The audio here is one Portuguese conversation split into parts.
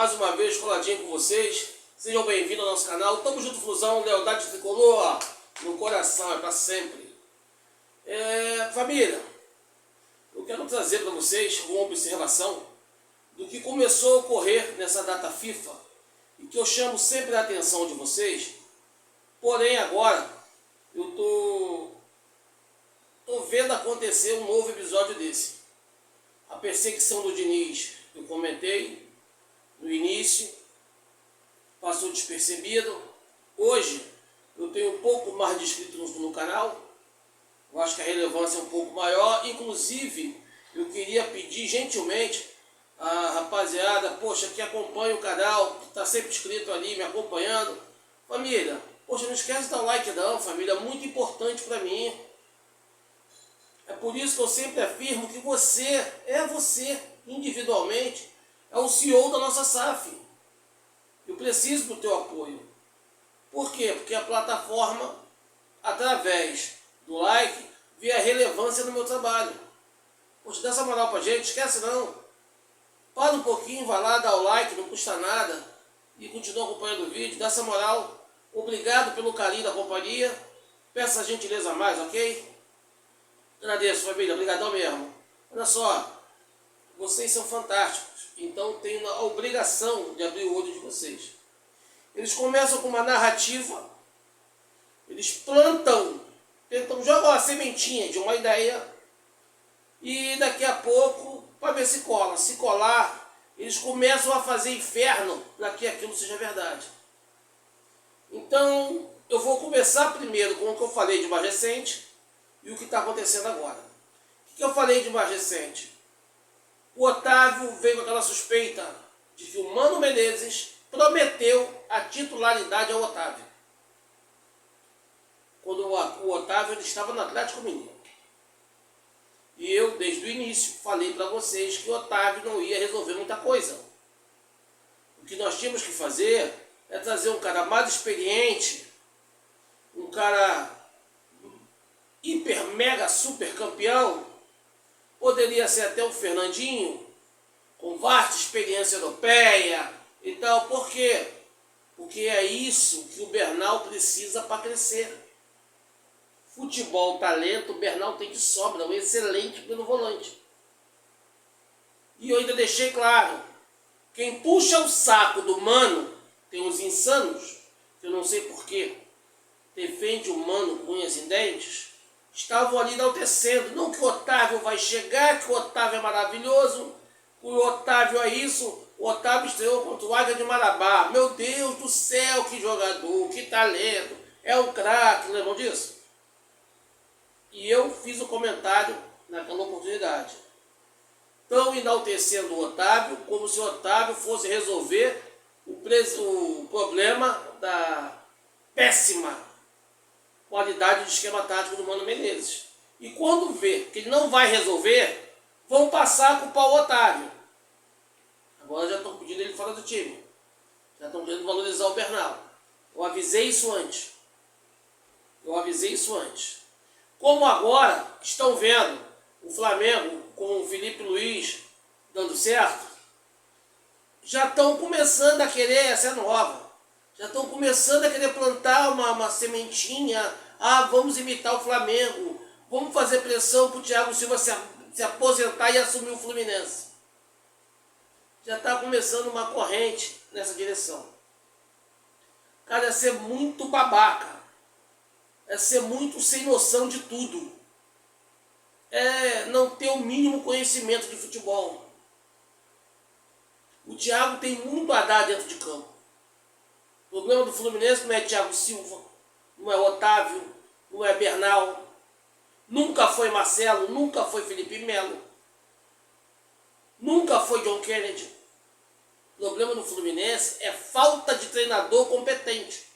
mais uma vez coladinho com vocês. Sejam bem-vindos ao nosso canal. Tamo junto, Flusão, lealdade tricolor no coração, é para sempre. Família, eu quero trazer para vocês uma observação do que começou a ocorrer nessa data FIFA e que eu chamo sempre a atenção de vocês. Porém, agora eu tô vendo acontecer um novo episódio desse. A perseguição do Diniz, eu comentei no início, passou despercebido. Hoje eu tenho um pouco mais de inscritos no canal. Eu acho que a relevância é um pouco maior. Inclusive, eu queria pedir gentilmente a rapaziada, poxa, que acompanha o canal, que está sempre inscrito ali, me acompanhando. Família, poxa, não esquece de dar o like não, família, é muito importante para mim. É por isso que eu sempre afirmo que você, individualmente, é o CEO da nossa SAF. Eu preciso do teu apoio. Por quê? Porque a plataforma, através do like, vê a relevância do meu trabalho. Poxa, dá essa moral pra gente, esquece não. Para um pouquinho, vai lá, dá o like, não custa nada. E continua acompanhando o vídeo, dá essa moral. Obrigado pelo carinho da companhia. Peço a gentileza a mais, ok? Agradeço, família, obrigadão mesmo. Olha só, vocês são fantásticos, então tenho a obrigação de abrir o olho de vocês. Eles começam com uma narrativa, eles plantam, jogam a sementinha de uma ideia e daqui a pouco, para ver se cola. Se colar, eles começam a fazer inferno para que aquilo seja verdade. Então, eu vou começar primeiro com o que eu falei de mais recente e o que está acontecendo agora. O que eu falei de mais recente? O Otávio veio com aquela suspeita de que o Mano Menezes prometeu a titularidade ao Otávio. Quando o Otávio ele estava no Atlético Mineiro. E eu, desde o início, falei para vocês que o Otávio não ia resolver muita coisa. O que nós tínhamos que fazer é trazer um cara mais experiente, um cara hiper, mega, super campeão. Poderia ser até o Fernandinho, com vasta experiência europeia e tal. Por quê? Porque é isso que o Bernal precisa para crescer. Futebol, talento, o Bernal tem de sobra, um excelente pelo volante. E eu ainda deixei claro, quem puxa o saco do Mano, tem uns insanos, que eu não sei porquê, defende o Mano com unhas e dentes, estavam ali enaltecendo, não que o Otávio vai chegar, que o Otávio é maravilhoso, o Otávio é isso, o Otávio estreou contra o Águia de Marabá, meu Deus do céu, que jogador, que talento, é um craque, lembram disso? E eu fiz o comentário naquela oportunidade. Estão enaltecendo o Otávio como se o Otávio fosse resolver o problema da péssima qualidade de esquema tático do Mano Menezes. E quando vê que ele não vai resolver, vão passar a culpar o Otávio. Agora já estão pedindo ele fora do time. Já estão querendo valorizar o Bernal. Eu avisei isso antes. Como agora estão vendo o Flamengo com o Felipe Luiz dando certo, já estão começando a querer essa nova. Já estão começando a querer plantar uma sementinha. Vamos imitar o Flamengo. Vamos fazer pressão para o Thiago Silva se aposentar e assumir o Fluminense. Já está começando uma corrente nessa direção. Cara, é ser muito babaca. É ser muito sem noção de tudo. É não ter o mínimo conhecimento de futebol. O Thiago tem muito a dar dentro de campo. O problema do Fluminense não é Thiago Silva, não é Otávio, não é Bernal, nunca foi Marcelo, nunca foi Felipe Melo, nunca foi John Kennedy. O problema do Fluminense é falta de treinador competente.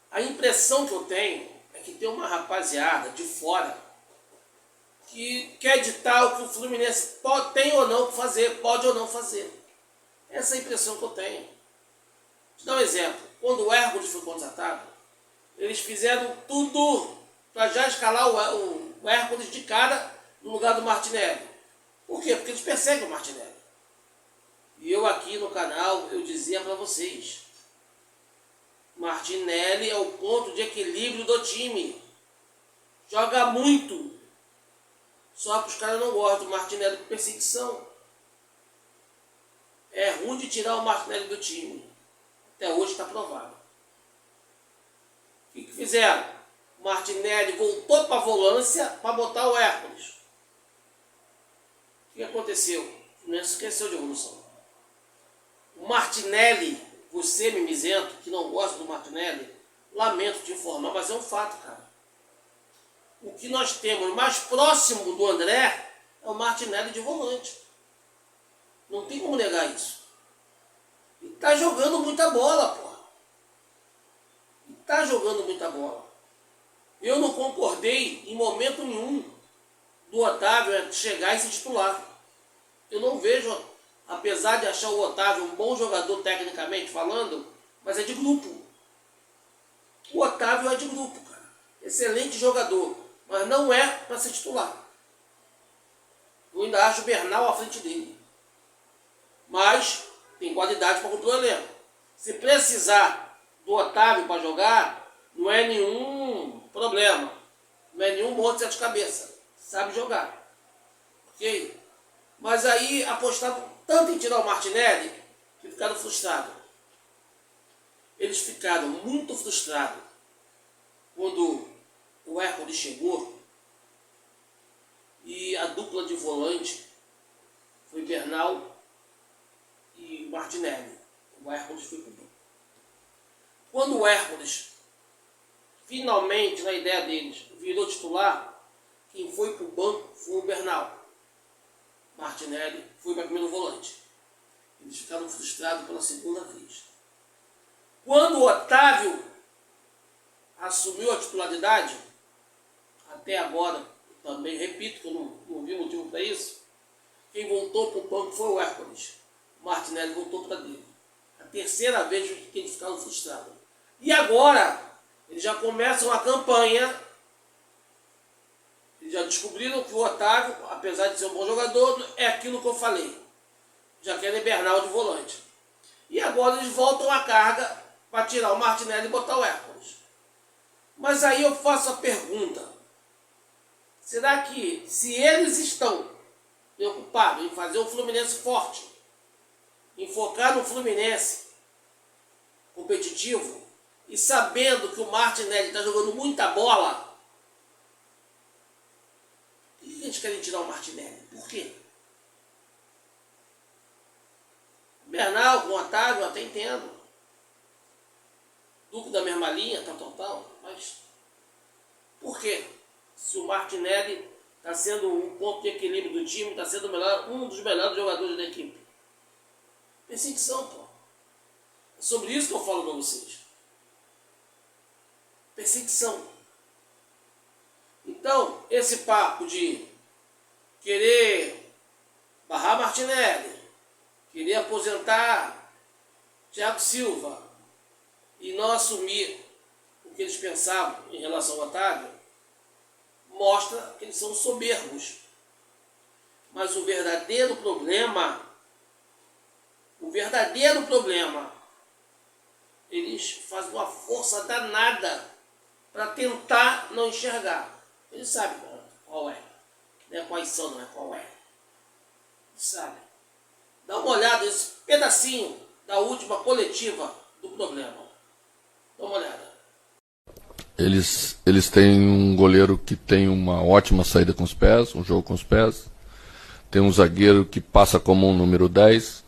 A impressão que eu tenho é que tem uma rapaziada de fora que quer ditar o que o Fluminense tem ou não fazer, pode ou não fazer. Essa é a impressão que eu tenho. Vou te dar um exemplo. Quando o Hércules foi contratado, eles fizeram tudo para já escalar o Hércules de cara no lugar do Martinelli. Por quê? Porque eles perseguem o Martinelli. E eu aqui no canal, eu dizia para vocês, Martinelli é o ponto de equilíbrio do time. Joga muito. Só que os caras não gostam do Martinelli por perseguição. É ruim de tirar o Martinelli do time. Até hoje está provado. O que fizeram? O Martinelli voltou para a volância para botar o Hércules. O que aconteceu? Não esqueceu de evolução. O Martinelli, você mimizento, que não gosta do Martinelli, lamento te informar, mas é um fato, cara. O que nós temos mais próximo do André é o Martinelli de volante. Não tem como negar isso. E tá jogando muita bola, porra. E tá jogando muita bola. Eu não concordei em momento nenhum do Otávio chegar e se titular. Eu não vejo, apesar de achar o Otávio um bom jogador tecnicamente falando, mas é de grupo. O Otávio é de grupo, cara. Excelente jogador, mas não é para ser titular. Eu ainda acho o Bernal à frente dele. Mas tem qualidade para compor o elenco. Se precisar do Otávio para jogar, não é nenhum problema. Não é nenhum monte de sete cabeças. Sabe jogar. Ok? Mas aí apostaram tanto em tirar o Martinelli que ficaram frustrados. Eles ficaram muito frustrados quando o Hércules chegou e a dupla de volante foi Bernal e Martinelli. O Hércules foi pro banco. Quando o Hércules finalmente, na ideia deles, virou titular, quem foi pro banco foi o Bernal. Martinelli foi para primeiro volante. Eles ficaram frustrados pela segunda vez. Quando o Otávio assumiu a titularidade, até agora, também repito que eu não vi motivo para isso, quem voltou para o banco foi o Hércules. O Martinelli voltou para dele. A terceira vez que eles ficaram frustrados. E agora, eles já começam a campanha. Eles já descobriram que o Otávio, apesar de ser um bom jogador, é aquilo que eu falei. Já querem Bernal de volante. E agora eles voltam a carga para tirar o Martinelli e botar o Hércules. Mas aí eu faço a pergunta. Será que, se eles estão preocupados em fazer o Fluminense forte, em focar no Fluminense competitivo, e sabendo que o Martinelli está jogando muita bola, por que eles querem tirar o Martinelli? Por quê? Bernal com o Otávio eu até entendo. Duque da mesma linha, tal. Mas por quê? Se o Martinelli está sendo um ponto de equilíbrio do time, está sendo um dos melhores jogadores da equipe. Perseguição, pô. É sobre isso que eu falo para vocês. Perseguição. Então, esse papo de querer barrar Martinelli, querer aposentar Thiago Silva e não assumir o que eles pensavam em relação ao Otávio, mostra que eles são soberbos. Mas o verdadeiro problema, eles fazem uma força danada para tentar não enxergar. Eles sabem qual é. Não é quais são, não é qual é. Eles sabem. Dá uma olhada nesse pedacinho da última coletiva do problema. Dá uma olhada. Eles têm um goleiro que tem uma ótima saída com os pés, um jogo com os pés. Tem um zagueiro que passa como um número 10.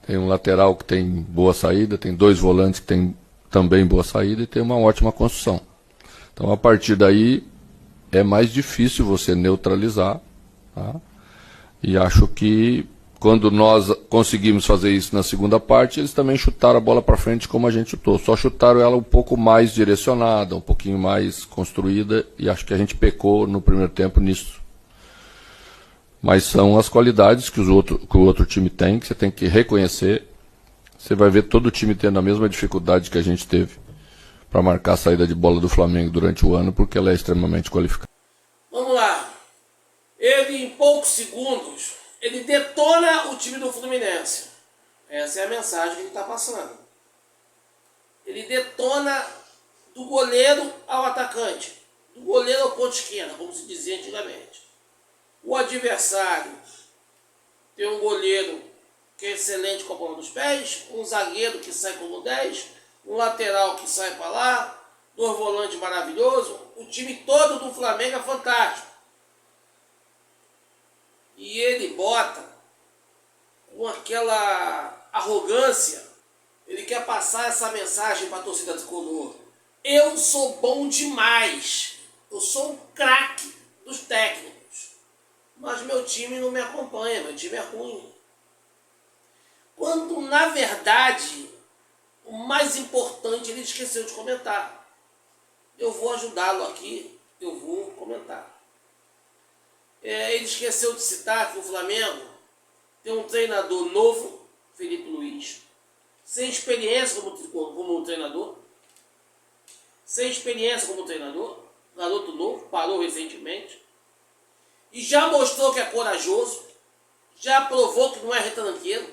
Tem um lateral que tem boa saída. Tem dois volantes que tem também boa saída e tem uma ótima construção. Então, a partir daí, é mais difícil você neutralizar. Tá? E acho que quando nós conseguimos fazer isso na segunda parte, eles também chutaram a bola para frente como a gente chutou. Só chutaram ela um pouco mais direcionada, um pouquinho mais construída, e acho que a gente pecou no primeiro tempo nisso. Mas são as qualidades que o outro time tem, que você tem que reconhecer. Você vai ver todo o time tendo a mesma dificuldade que a gente teve para marcar a saída de bola do Flamengo durante o ano, porque ela é extremamente qualificada. Vamos lá. Ele ele em poucos segundos, ele detona o time do Fluminense. Essa é a mensagem que ele está passando. Ele detona do goleiro ao atacante, do goleiro ao ponto esquerda, como se dizia antigamente. O adversário tem um goleiro que é excelente com a bola nos pés, um zagueiro que sai como 10, um lateral que sai para lá, 2 volantes maravilhosos. O time todo do Flamengo é fantástico. E ele bota com aquela arrogância, ele quer passar essa mensagem para a torcida tricolor. Eu sou bom demais, eu sou um craque dos técnicos, mas meu time não me acompanha, meu time é ruim. Quando, na verdade, o mais importante ele esqueceu de comentar. Eu vou ajudá-lo aqui, eu vou comentar. Ele esqueceu de citar que o Flamengo tem um treinador novo, Felipe Luiz, sem experiência como treinador, garoto novo, parou recentemente, e já mostrou que é corajoso, já provou que não é retranqueiro,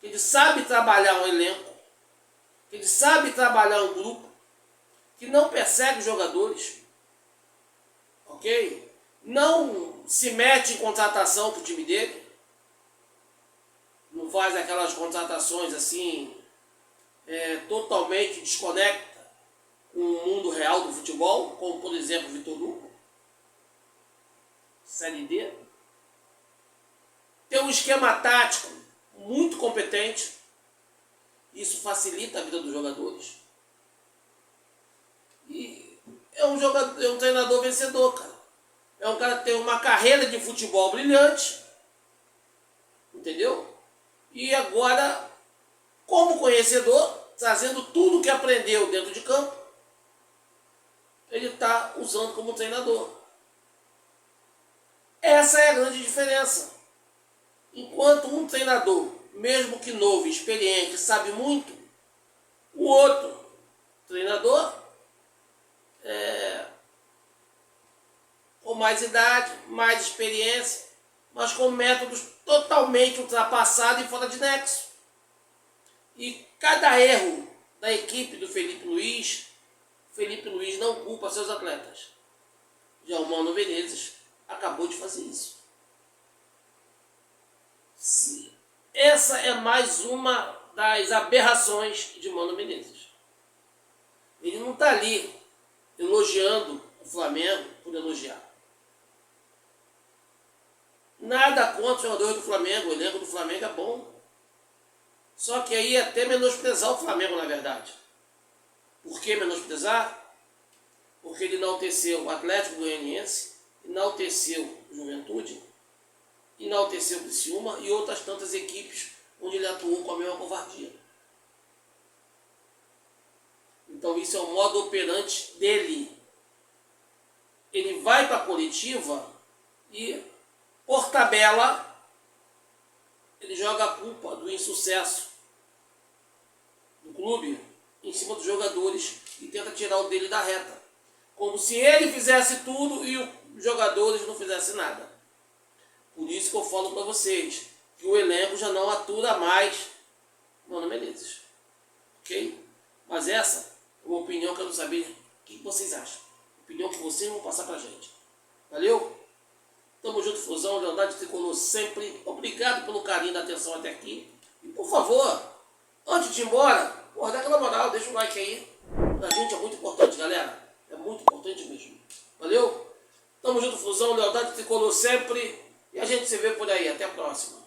que ele sabe trabalhar um elenco, que ele sabe trabalhar um grupo, que não persegue os jogadores, ok? Não se mete em contratação com o time dele, não faz aquelas contratações assim, totalmente desconecta com o mundo real do futebol, como por exemplo o Vitor Hugo, Série D. Tem um esquema tático muito competente, isso facilita a vida dos jogadores. E é um treinador vencedor, cara. É um cara que tem uma carreira de futebol brilhante, entendeu? E agora, como conhecedor, trazendo tudo que aprendeu dentro de campo, ele está usando como treinador. Essa é a grande diferença. Enquanto um treinador, mesmo que novo, experiente, sabe muito, o outro treinador, com mais idade, mais experiência, mas com métodos totalmente ultrapassados e fora de nexo. E cada erro da equipe do Felipe Luiz não culpa seus atletas. Já o Mano Menezes acabou de fazer isso. Essa é mais uma das aberrações de Mano Menezes. Ele não está ali elogiando o Flamengo por elogiar. Nada contra os jogadores do Flamengo, o elenco do Flamengo é bom. Só que aí é até menosprezar o Flamengo, na verdade. Por que menosprezar? Porque ele enalteceu o Atlético Goianiense, enalteceu o Juventude, enalteceu o Criciúma e outras tantas equipes onde ele atuou com a mesma covardia. Então isso é o modo operante dele. Ele vai para a coletiva e, por tabela, ele joga a culpa do insucesso do clube em cima dos jogadores e tenta tirar o dele da reta. Como se ele fizesse tudo e os jogadores não fizessem nada. Por isso que eu falo para vocês que o elenco já não atura mais Mano Menezes. Ok? Mas essa é uma opinião que eu quero saber o que vocês acham. Opinião que vocês vão passar pra gente. Valeu? Tamo junto, Fusão, Lealdade Tricolor sempre. Obrigado pelo carinho da atenção até aqui. E por favor, antes de ir embora, dá aquela moral, deixa o like aí. Pra gente é muito importante, galera. É muito importante mesmo. Valeu? Tamo junto, Fusão, Lealdade Tricolor sempre. E a gente se vê por aí. Até a próxima.